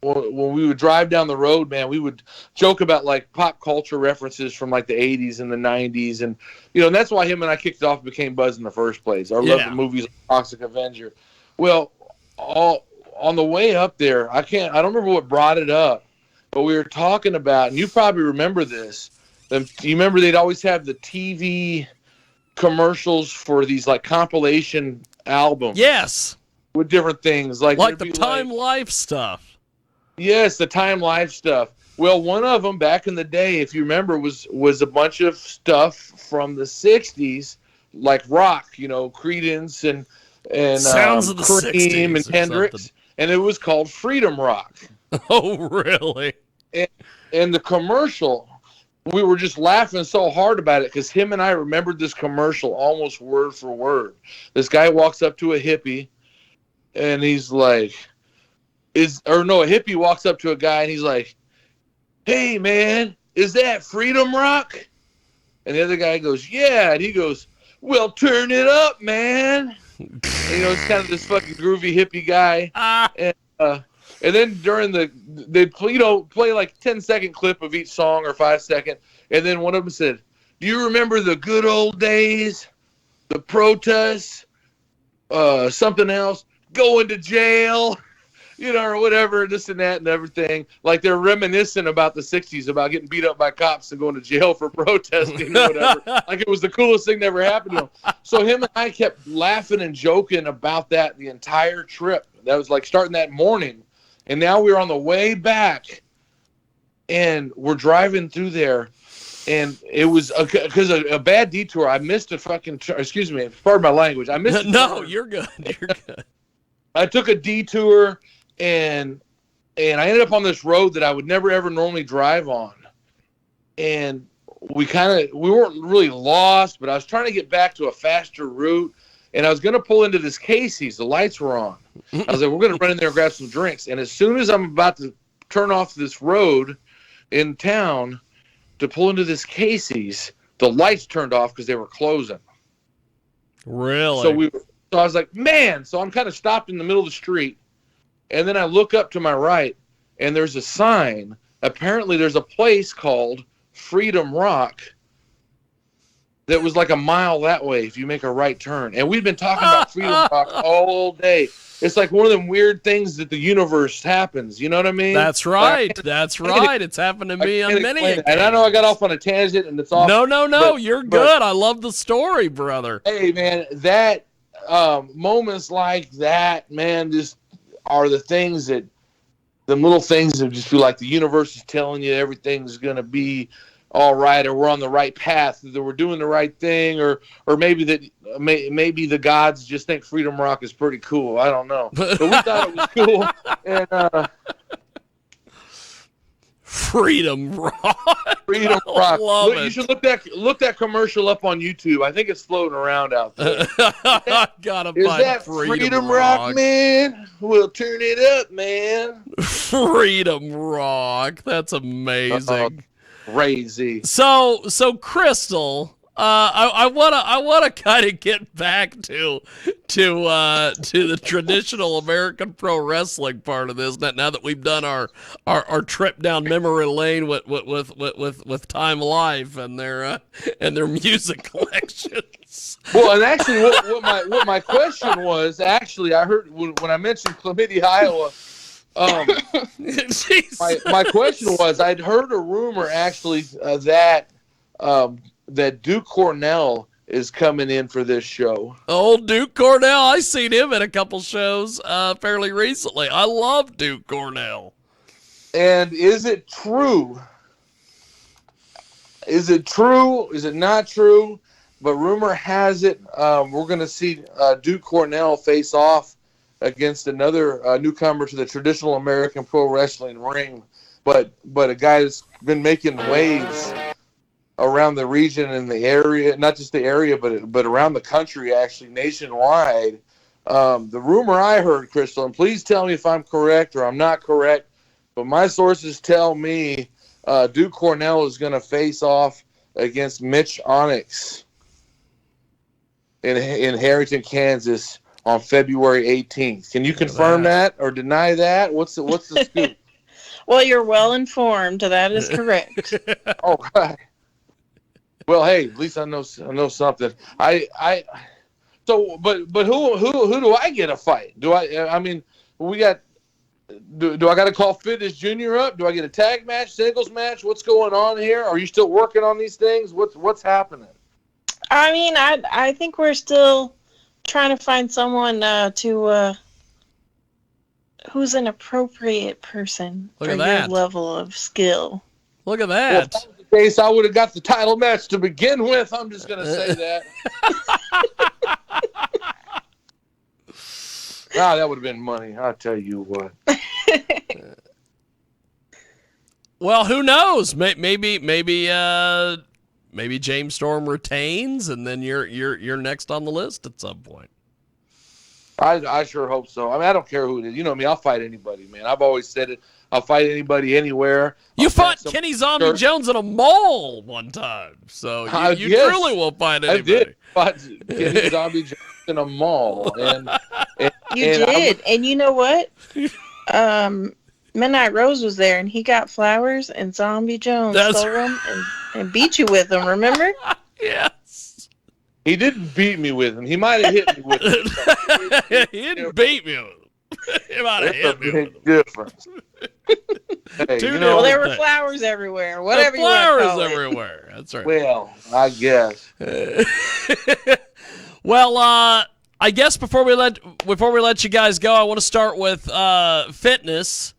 when we would drive down the road, man, we would joke about like pop culture references from like the 80s and the 90s. And, and that's why him and I kicked it off and became Buzz in the first place. I love the movies like Toxic Avenger. Well, on the way up there, I don't remember what brought it up, but we were talking about, and you probably remember this. You remember they'd always have the TV commercials for these like compilation albums. Yes. With different things like the Time Life stuff. Yes, the Time Life stuff. Well, one of them back in the day, if you remember, was a bunch of stuff from the '60s, like rock, Creedence and Sounds of the Cream and Hendrix, and it was called Freedom Rock. Oh, really? And the commercial, we were just laughing so hard about it because him and I remembered this commercial almost word for word. This guy walks up to a hippie. And he's like, a hippie walks up to a guy and he's like, "Hey man, is that Freedom Rock?" And the other guy goes, "Yeah." And he goes, "Well, turn it up, man." And, it's kind of this fucking groovy hippie guy. And then during they'd play like 10-second clip of each song or 5-second. And then one of them said, "Do you remember the good old days, the protests, something else? Going to jail, or whatever, this and that and everything." Like they're reminiscent about the 60s, about getting beat up by cops and going to jail for protesting or whatever. Like it was the coolest thing that ever happened to him. So him and I kept laughing and joking about that the entire trip. That was like starting that morning. And now we're on the way back and we're driving through there. And it was because a bad detour. I missed a fucking, excuse me, pardon my language. I missed No, you're good. You're good. I took a detour, and I ended up on this road that I would never, ever normally drive on. And we weren't really lost, but I was trying to get back to a faster route, and I was going to pull into this Casey's. The lights were on. I was like, we're going to run in there and grab some drinks. And as soon as I'm about to turn off this road in town to pull into this Casey's, the lights turned off because they were closing. Really? So I was like, man. So I'm kind of stopped in the middle of the street. And then I look up to my right, and there's a sign. Apparently there's a place called Freedom Rock that was like a mile that way if you make a right turn. And we've been talking about Freedom Rock all day. It's like one of them weird things that the universe happens. You know what I mean? That's right. That's right. It's happened to me on many occasions. And I know I got off on a tangent and it's off. No. You're good. I love the story, brother. Hey, man, that moments like that, man, just are the things that, the little things that just feel like the universe is telling you everything's going to be all right, or we're on the right path, that we're doing the right thing, or maybe that maybe the gods just think Freedom Rock is pretty cool. I don't know, but we thought it was cool. And Freedom Rock. Freedom Rock. Love it. You should look that commercial up on YouTube. I think it's floating around out there. Gotta Is find that Freedom Rock, man? We'll turn it up, man. Freedom Rock. That's amazing. Crazy. So Crystal, I wanna kind of get back to the traditional American pro wrestling part of this. Now that we've done our trip down memory lane with Time Life and their music collections. Well, and actually, what my question was, actually, I heard when I mentioned Chlamydia, Iowa. My question was, I'd heard a rumor actually that Duke Cornell is coming in for this show. Old Duke Cornell, I seen him at a couple shows fairly recently. I love Duke Cornell. And is it true? Is it true? Is it not true? But rumor has it we're going to see Duke Cornell face off against another newcomer to the traditional American pro wrestling ring, but a guy that's been making waves around the region and the area, not just the area, but around the country, actually nationwide. The rumor I heard, Crystal, and please tell me if I'm correct or I'm not correct, but my sources tell me Duke Cornell is going to face off against Mitch Onyx in Harrington, Kansas, on February 18th. Can you confirm that or deny that? What's the scoop? Well, you're well informed. That is correct. Oh, right. Well, hey, at least I know something. So, but who do I get a fight? Do I mean, we got. Do I got to call Fitness Junior up? Do I get a tag match, singles match? What's going on here? Are you still working on these things? What's happening? I mean, I think we're still trying to find someone who's an appropriate person for your level of skill. Look at that. Well, if that was the case, I would have got the title match to begin with. I'm just going to say that. That would have been money. I'll tell you what. Well, who knows? Maybe James Storm retains, and then you're next on the list at some point. I sure hope so. I mean, I don't care who it is. You know me, I'll fight anybody, man. I've always said it. I'll fight anybody anywhere. You fought Kenny Zombie Jones in a mall one time, so you truly will fight anybody. I did fight Kenny Zombie Jones in a mall, and you did. And you know what? Midnight Rose was there, and he got flowers, and Zombie Jones stole them and beat you with them. Remember? Yes. He didn't beat me with them. He might have hit me with them. He didn't beat me with them. He might have hit me with them. Difference. Hey, well, there were flowers everywhere. Whatever you want to call it. Flowers everywhere. That's right. Well, I guess. Well, I guess before we let you guys go, I want to start with fitness.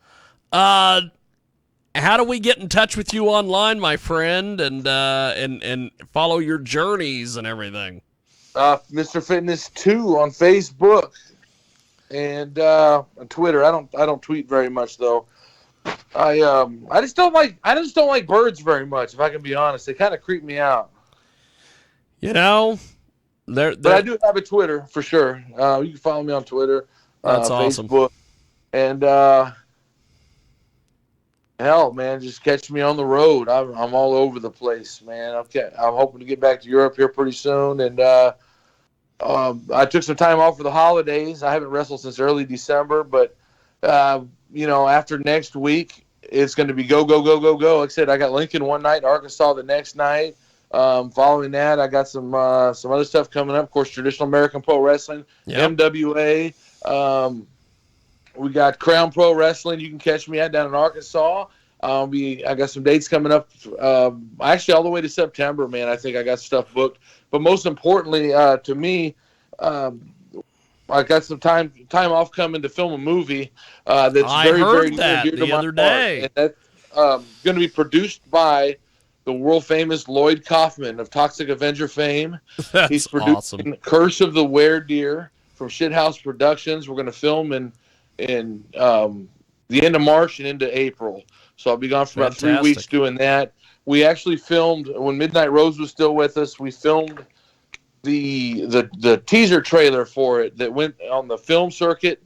How do we get in touch with you online, my friend, and follow your journeys and everything? Mr. Fitness 2 on Facebook and on Twitter. I don't tweet very much though. I just don't like birds very much. If I can be honest, they kind of creep me out. You know, but I do have a Twitter for sure. You can follow me on Twitter. That's awesome. Facebook, and hell, man, just catch me on the road. I'm all over the place, man. I'm hoping to get back to Europe here pretty soon, and I took some time off for the holidays. I haven't wrestled since early December, but after next week, it's going to be go. Like I said, I got Lincoln one night, Arkansas the next night. Following that, I got some other stuff coming up. Of course, traditional American Pro Wrestling, MWA. We got Crown Pro Wrestling. You can catch me at down in Arkansas. I got some dates coming up. Actually, all the way to September, man. I think I got stuff booked. But most importantly, to me, I got some time off coming to film a movie that's very heard near that and dear to the my other day. heart. And that's going to be produced by the world famous Lloyd Kaufman of Toxic Avenger fame. That's He's producing awesome. Curse of the Were-Deer from Shithouse Productions. We're going to film in the end of March and into April. So I'll be gone for about 3 weeks doing that. We actually filmed when Midnight Rose was still with us. We filmed the teaser trailer for it that went on the film circuit,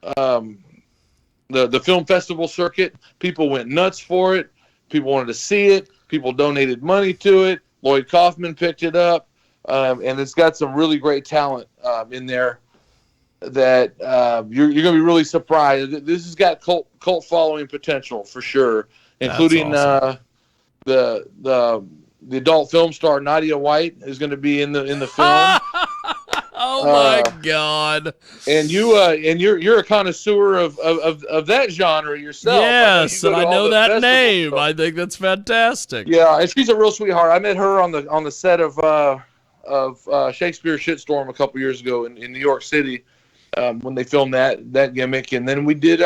the film festival circuit. People went nuts for it. People wanted to see it. People donated money to it. Lloyd Kaufman picked it up, and it's got some really great talent in there that you're going to be really surprised. This has got cult following potential for sure, including awesome. The adult film star Nadia White is going to be in the film. Oh my God! And you're a connoisseur of that genre yourself. Yes, and I know that festivals, name. so. I think that's fantastic. Yeah, and she's a real sweetheart. I met her on the set of Shakespeare Shitstorm a couple years ago in New York City when they filmed that gimmick, and then we did.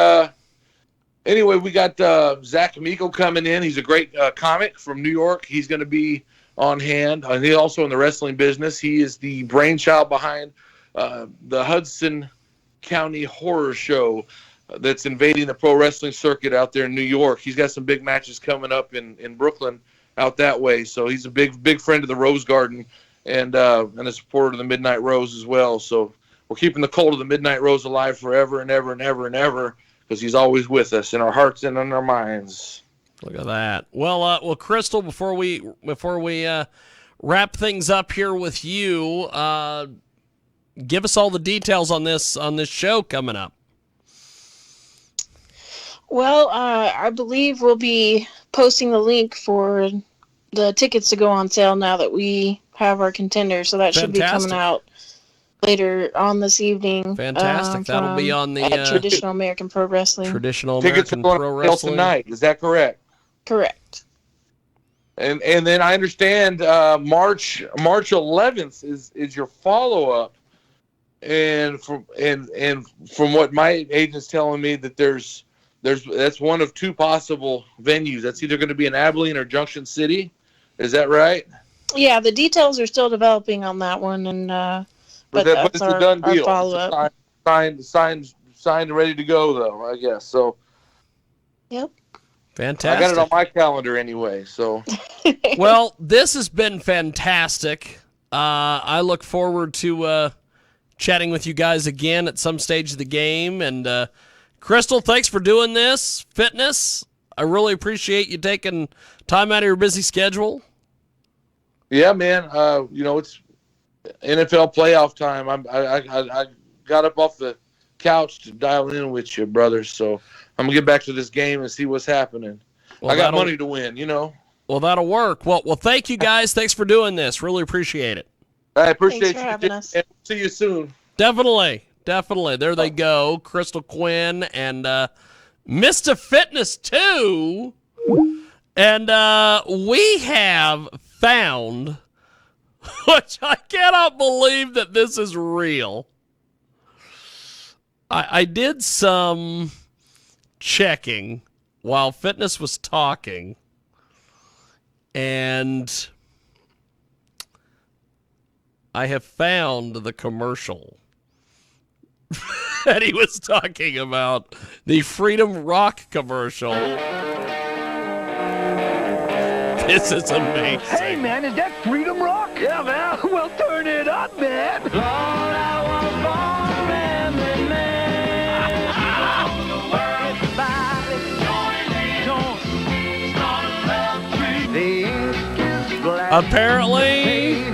Anyway, we got Zach Amico coming in. He's a great comic from New York. He's going to be on hand. And he's also in the wrestling business. He is the brainchild behind the Hudson County Horror Show that's invading the pro wrestling circuit out there in New York. He's got some big matches coming up in Brooklyn out that way. So he's a big friend of the Rose Garden and a supporter of the Midnight Rose as well. So we're keeping the cult of the Midnight Rose alive forever and ever and ever and ever, because he's always with us in our hearts and in our minds. Look at that. Well, Crystal, before we wrap things up here with you, give us all the details on this show coming up. Well, I believe we'll be posting the link for the tickets to go on sale now that we have our contender, so that should be coming out later on this evening. Fantastic. That'll be on the Traditional American Pro Wrestling. Traditional American Pro Wrestling tonight. Is that correct? Correct. And then I understand March 11th is your follow up, and from what my agent's telling me that that's one of two possible venues. That's either going to be in Abilene or Junction City. Is that right? Yeah, the details are still developing on that one, and but it's a done deal. Follow up. Signed and ready to go, though, I guess. So. Yep. Fantastic. I got it on my calendar anyway, so. Well, this has been fantastic. I look forward to chatting with you guys again at some stage of the game. And Crystal, thanks for doing this. Fitness, I really appreciate you taking time out of your busy schedule. Yeah, man. It's NFL playoff time. I got up off the couch to dial in with you, brother. So I'm gonna get back to this game and see what's happening. Well, I got money to win, Well, that'll work. Well, thank you guys. Thanks for doing this. Really appreciate it. I appreciate Thanks for having us. And see you soon. Definitely. There they go. Crystal Quinn and Mr. Fitness 2. And we have found, which I cannot believe that this is real. I did some checking while Fitness was talking, and I have found the commercial that he was talking about, the Freedom Rock commercial. This is amazing. Hey, man, is that Freedom Rock? Yeah, man. Well, turn it up, man. Lord, I want a family man. The ink is black. Apparently,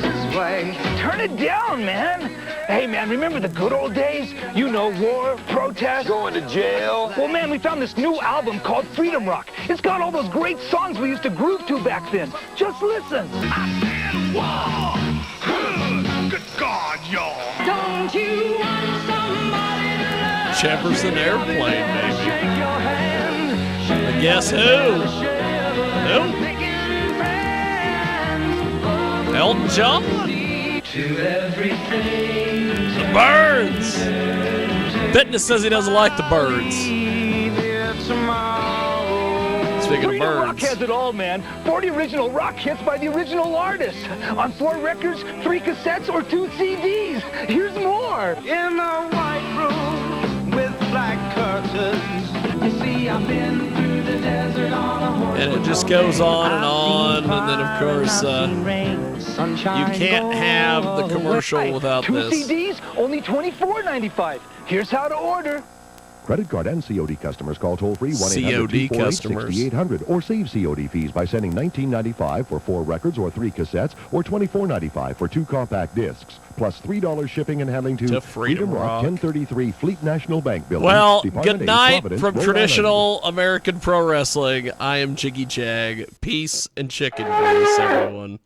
Turn it down, man. Hey, man, remember the good old days? You know, war, protest. Going to jail. Well, man, we found this new album called Freedom Rock. It's got all those great songs we used to groove to back then. Just listen. I said war. Good God, y'all. Don't you want somebody to love? Jefferson Airplane, baby. Shake your hand. And guess who? Who? Elton John. The Birds. Fitness says he doesn't like the Birds. Speaking of Freedom Rock birds. has it all, man. 40 original rock hits by the original artist. On 4 records, 3 cassettes, or 2 CDs. Here's more. In a white room with black curtains. You see, I've been through the desert on a horse. And it just goes on, and then, of course, you can't have the commercial without 2 this. CDs, only $24.95. Here's how to order. Credit card and COD customers call toll-free COD customers. 1-800-248-6800 or save COD fees by sending $19.95 for 4 records or 3 cassettes or $24.95 for 2 compact discs, plus $3 shipping and handling to Freedom Rock. 1033 Fleet National Bank Building. Well, Department good A, night Providence, from Rhode traditional American pro wrestling. I am Jiggy Jag. Peace and chicken grease, everyone.